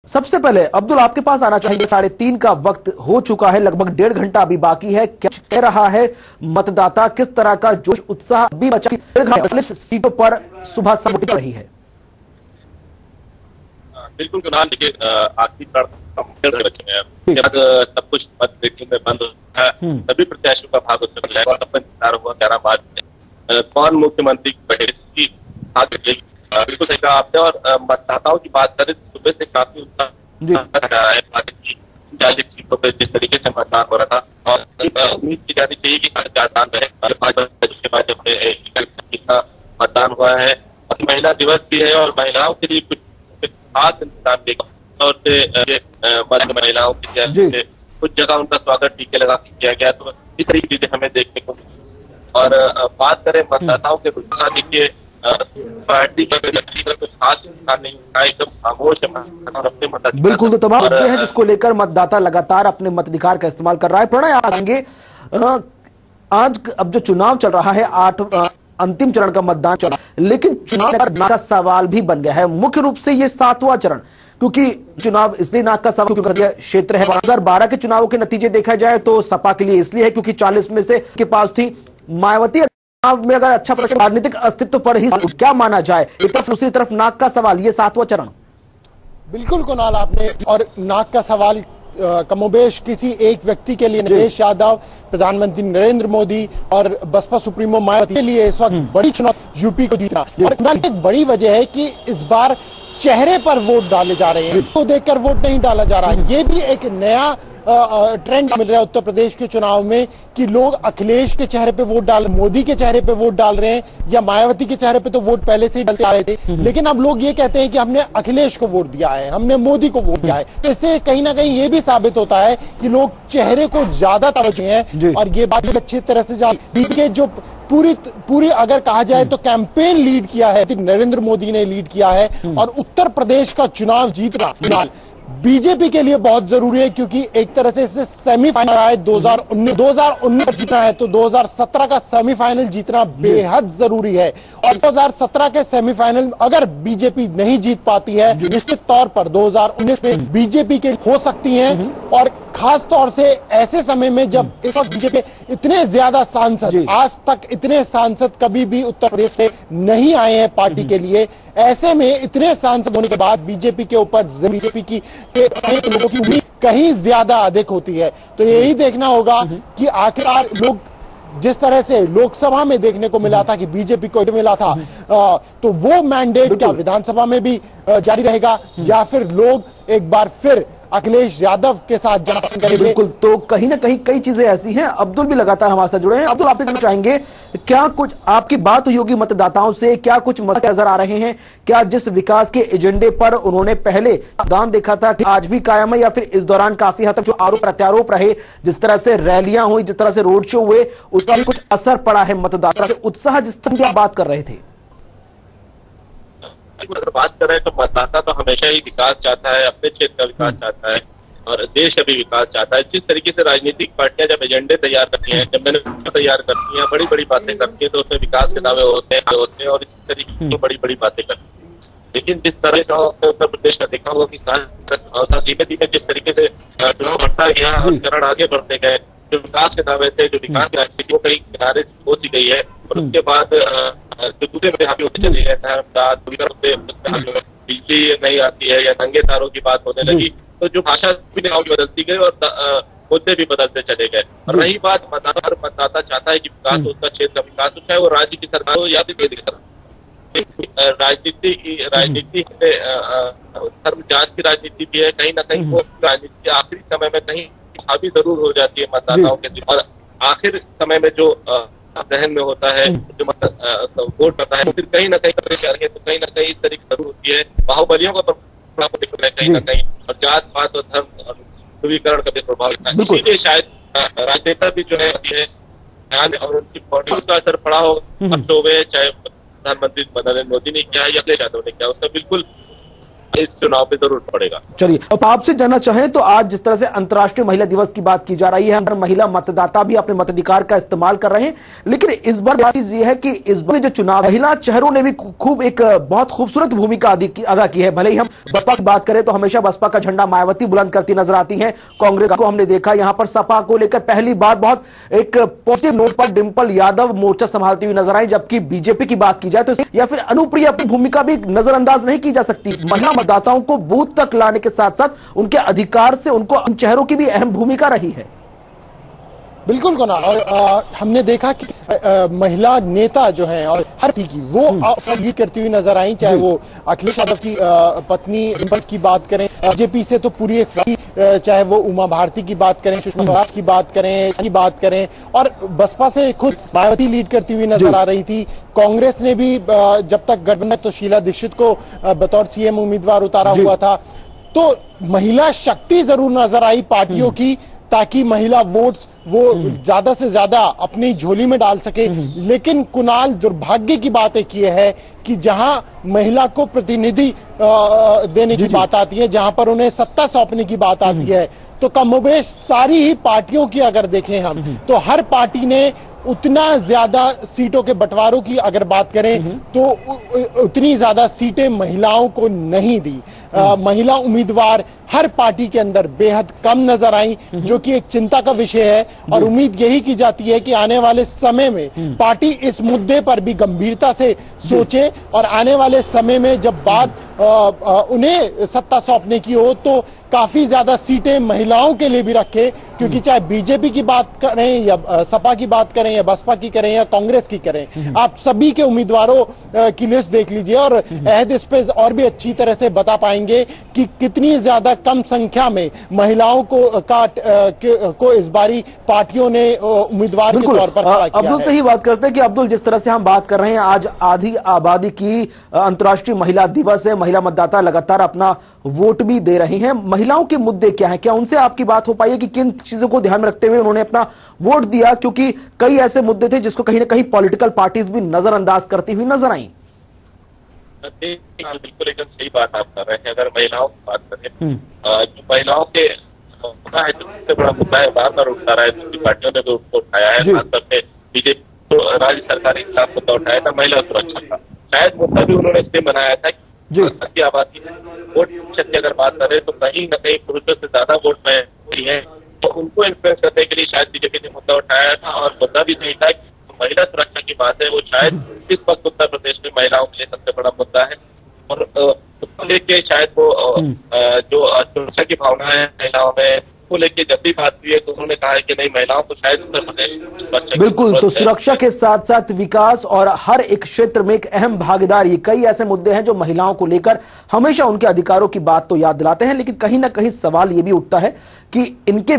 सबसे पहले अब्दुल आपके पास आना चाहेंगे। 3:30 का वक्त हो चुका है, लगभग 1.5 घंटा अभी बाकी है। क्या कह रहा है मतदाता, किस तरह का जोश उत्साह अभी बचा? 48 सीटों पर सुबह से वोटिंग रही है। बिल्कुल कुणाल, देखिए आखिरी सब कुछ मत गिनती में बंद है। सभी प्रत्याशियों का भाग उसमें बदल जाएगा। सब इंतजार हुआ 11 मार्च कौन मुख्यमंत्री की भाग रखेगी। बिल्कुल सही कहा आपने। और मतदाताओं की बात करें तो सुबह से काफी उत्साह रहा है। 40 सीटों पर जिस तरीके से मतदान हो रहा था और उम्मीद की जानी चाहिए कि मतदान रहे। 5 बजे उसके बाद जब मतदान हुआ है, महिला दिवस भी है और महिलाओं के लिए कुछ खास इंतजाम तौर से मध्य महिलाओं की कुछ जगह उनका स्वागत टीके लगा किया गया। तो इस तरीके की चीजें हमें देखने को मिली। और बात करें मतदाताओं के उत्साह, देखिए पार्टी का कुछ खास नहीं था, एकदम खामोश है। बिल्कुल, तो तमाम मुद्दे हैं जिसको लेकर मतदाता लगातार अपने मताधिकार का इस्तेमाल कर रहा है। प्रणय आएंगे आज अब जो चुनाव चल रहा है, 8 अंतिम चरण का मतदान चल रहा है, लेकिन चुनाव का सवाल भी बन गया है। मुख्य रूप से ये 7वां चरण, क्योंकि चुनाव इसलिए नाक का सवाल क्योंकि क्षेत्र है। 2012 के चुनावों के नतीजे देखा जाए तो सपा के लिए इसलिए है क्योंकि 40 में से के पास थी। मायावती में अगर अच्छा प्रश्न राजनीतिक अस्तित्व पर ही क्या माना जाए, एक तरफ दूसरी तरफ नाक का सवाल, ये 7वां चरण। बिल्कुल कुणाल, आपने और नाक का सवाल कमोबेश किसी एक व्यक्ति के लिए, नरेश यादव, प्रधानमंत्री नरेंद्र मोदी और बसपा सुप्रीमो मायावती के लिए इस वक्त बड़ी चुनौती यूपी को जीतना। और एक बड़ी वजह है कि इस बार चेहरे पर वोट डाले जा रहे हैं, तो देखकर वोट नहीं डाला जा रहा है। ये भी एक नया ट्रेंड मिल रहा है उत्तर प्रदेश के चुनाव में कि लोग अखिलेश के चेहरे पे वोट डाल, मोदी के चेहरे पे वोट डाल रहे हैं, या मायावती के चेहरे पे तो वोट पहले से ही डालते आ रहे थे, लेकिन अब लोग ये कहते हैं कि हमने अखिलेश को वोट दिया है, हमने मोदी को वोट दिया है। तो इससे कहीं ना कहीं ये भी साबित होता है कि लोग चेहरे को ज्यादा तवज्जो हैं। और ये बात अच्छी तरह से जो पूरी अगर कहा जाए तो कैंपेन लीड किया है नरेंद्र मोदी ने, लीड किया है। और उत्तर प्रदेश का चुनाव जीतना बीजेपी के लिए बहुत जरूरी है, क्योंकि एक तरह से इससे सेमीफाइनल आए 2019 जीतना है तो 2017 का सेमीफाइनल जीतना बेहद जरूरी है। और 2017 के सेमीफाइनल अगर बीजेपी नहीं जीत पाती है, निश्चित तौर पर 2019 में बीजेपी के हो सकती हैं। और खास तौर से ऐसे समय में जब इस वक्त बीजेपी इतने ज्यादा सांसद, आज तक इतने सांसद कभी भी उत्तर प्रदेश से नहीं आए हैं पार्टी के लिए, ऐसे में इतने सांसद होने के बाद बीजेपी के ऊपर बीजेपी की लोगों की उम्मीद कहीं ज्यादा अधिक होती है। तो यही देखना होगा कि आखिरकार लोग जिस तरह से लोकसभा में देखने को मिला था कि बीजेपी को मिला था, तो वो मैंडेट क्या विधानसभा में भी जारी रहेगा, या फिर लोग एक बार फिर अखिलेश यादव के साथ जाना पसंद करेंगे? बिल्कुल, तो कहीं ना कहीं कई चीजें ऐसी हैं। अब्दुल भी लगातार हमारे साथ जुड़े हैं। अब्दुल, आप जानना चाहेंगे, क्या कुछ आपकी बात हुई होगी मतदाताओं से, क्या कुछ मत नजर आ रहे हैं? क्या जिस विकास के एजेंडे पर उन्होंने पहले दान देखा था कि आज भी कायम है, या फिर इस दौरान काफी हद तक जो आरोप प्रत्यारोप रहे, जिस तरह से रैलियां हुई, जिस तरह से रोड शो हुए, उसका भी कुछ असर पड़ा है मतदाता से उत्साह जिस तरह की आप बात कर रहे थे? अगर बात करें तो मतदाता तो हमेशा ही विकास चाहता है, अपने क्षेत्र का विकास चाहता है और देश का भी विकास चाहता है। जिस तरीके से राजनीतिक पार्टियां जब एजेंडे तैयार करती हैं, जब मैंने तैयार करती हैं, बड़ी बड़ी बातें करती हैं, तो उसमें विकास के दावे होते हैं और इस तरीके की बड़ी बड़ी बातें करती हैं। लेकिन जिस तरह का उत्तर प्रदेश का देखा होगा कि धीमे धीमे जिस तरीके से चुनाव बढ़ता गया और चरण आगे बढ़ते गए, जो विकास के दावे थे, जो विकास की राजनीति वो कहीं किनारे होती गई है। और उसके बाद जो दूसरे मुद्दे हावी होते चले गए, बिजली नहीं आती है या नंगे तारों की बात होने लगी, तो जो भाषा भी बदलती गई और मुद्दे भी बदलते चले गए। और रही बात मतदाता चाहता है कि विकास हो, उसका क्षेत्र का विकास हो, चाहे वो राज्य की सरकार हो या फिर राजनीति धर्म जात की राजनीति भी है। कहीं ना कहीं वो राजनीति आखिरी समय में कहीं हावी जरूर हो जाती है मतदाताओं के। और आखिर समय में जो जहन में होता है, जो वोट पता है, फिर कहीं ना कहीं तो कहीं ना कहीं इस तरीके जरूर होती है। बाहुबलियों का प्रभाव दिखता है कहीं ना कहीं, और जात पात और धर्म और ध्रुवीकरण का भी प्रभाव दिखता है। इसीलिए शायद राजनेता भी जो है ध्यान और उनकी पॉलिटिक्स का असर पड़ा हो। अब चौबे चाहे प्रधानमंत्री नरेंद्र मोदी ने किया या अखिलेश यादव ने किया, उसका बिल्कुल इस चुनाव पे जरूर पड़ेगा। चलिए, अब आपसे जानना चाहें तो आज जिस तरह से अंतर्राष्ट्रीय महिला दिवस की बात की जा रही है, महिला मतदाता भी अपने मताधिकार का इस्तेमाल कर रहे हैं, लेकिन इस बार बात यह है कि इस बार जो चुनाव महिला चेहरों ने भी खूब एक बहुत खूबसूरत भूमिका अदा की है। भले ही हम बसपा की बात करें तो हमेशा बसपा का झंडा मायावती बुलंद करती नजर आती है, कांग्रेस को हमने देखा, यहां पर सपा को लेकर पहली बार बहुत एक पॉजिटिव नोट पर डिंपल यादव मोर्चा संभालती हुई नजर आई। जबकि बीजेपी की बात की जाए तो या फिर अनुप्रिया की भूमिका भी नजरअंदाज नहीं की जा सकती। महिला मतदाताओं को बूथ तक लाने के साथ साथ उनके अधिकार से उनको उन चेहरों की भी अहम भूमिका रही है। बिल्कुल कुणाल, और हमने देखा कि महिला नेता जो हैं और हर की वो लीड करती हुई नजर आई, चाहे वो अखिलेश यादव की पत्नी डिंपल की बात करें, बीजेपी से तो पूरी एक चाहे वो उमा भारती की बात करें, सुषमा स्वराज की बात करें और बसपा से खुद मायावती लीड करती हुई नजर आ रही थी। कांग्रेस ने भी जब तक गठबंधन तो शीला दीक्षित को बतौर सीएम उम्मीदवार उतारा हुआ था, तो महिला शक्ति जरूर नजर आई पार्टियों की, ताकि महिला वोट्स वो ज्यादा से ज्यादा अपनी झोली में डाल सके। लेकिन कुणाल, दुर्भाग्य की बात एक ये है कि जहां महिला को प्रतिनिधि देने की बात आती है, जहां पर उन्हें सत्ता सौंपने की बात आती है, तो कमोबेश सारी ही पार्टियों की अगर देखें हम तो हर पार्टी ने उतना ज्यादा सीटों के बंटवारों की अगर बात करें तो उतनी ज्यादा सीटें महिलाओं को नहीं दी। महिला उम्मीदवार हर पार्टी के अंदर बेहद कम नजर आई, जो कि एक चिंता का विषय है। और उम्मीद यही की जाती है कि आने वाले समय में पार्टी इस मुद्दे पर भी गंभीरता से सोचे और आने वाले समय में जब बात उन्हें सत्ता सौंपने की हो तो काफी ज्यादा सीटें महिलाओं के लिए भी रखे, क्योंकि चाहे बीजेपी की बात करें या सपा की बात करें या बसपा की करें या कांग्रेस की करें, आप सभी के उम्मीदवारों की लिस्ट देख लीजिए और अहद इस पे और भी अच्छी तरह से बता पाएंगे कि कितनी ज्यादा कम संख्या में महिलाओं को इस बारी पार्टियों ने उम्मीदवार के तौर पर खड़ा किया है। अब्दुल से ही बात करते हैं कि अब्दुल, जिस तरह से हम बात कर रहे हैं, आज आधी आबादी की अंतर्राष्ट्रीय महिला दिवस है, महिला मतदाता लगातार अपना वोट भी दे रही हैं। महिलाओं के मुद्दे क्या हैं, क्या उनसे आपकी बात हो पाई है कि किन चीजों को ध्यान में रखते हुए उन्होंने अपना वोट दिया, क्योंकि कई ऐसे मुद्दे थे जिसको कहीं ना कहीं पॉलिटिकल पार्टीज भी नजरअंदाज करती हुई नजर आई। बिल्कुल एकदम सही बात आप कर रहे हैं। अगर महिलाओं की बात करें, जो महिलाओं के मुद्दा है, सबसे बड़ा मुद्दा है, बार बार उठा रहा है, दूसरी पार्टियों ने भी उसको उठाया है, खासतौर से बीजेपी तो राज्य सरकार के खिलाफ मुद्दा उठाया था महिला सुरक्षा का। शायद मुद्दा भी उन्होंने इसलिए बनाया था कि आबादी वोट प्रतिशत की अगर बात करें तो कहीं न कहीं पुरुषों से ज्यादा वोट में है, तो उनको इन्फ्लुएंस करने के लिए शायद बीजेपी ने मुद्दा उठाया था। और मुद्दा भी सही था कि महिला सुरक्षा की बात है, वो शायद इस वक्त उत्तर प्रदेश में महिलाओं के लिए सबसे बड़ा मुद्दा है। और उसको लेके शायद वो जो सुरक्षा की भावना है महिलाओं में, को लेके जब भी बात हुई है तो उन्होंने कहा है कि नहीं, महिलाओं को शायद उत्तर प्रदेश बिल्कुल, तो सुरक्षा के साथ साथ विकास और हर एक क्षेत्र में एक अहम भागीदारी, कई ऐसे मुद्दे हैं जो महिलाओं को लेकर हमेशा उनके अधिकारों की बात तो याद दिलाते हैं, लेकिन कहीं ना कहीं सवाल यह भी उठता है कि इनके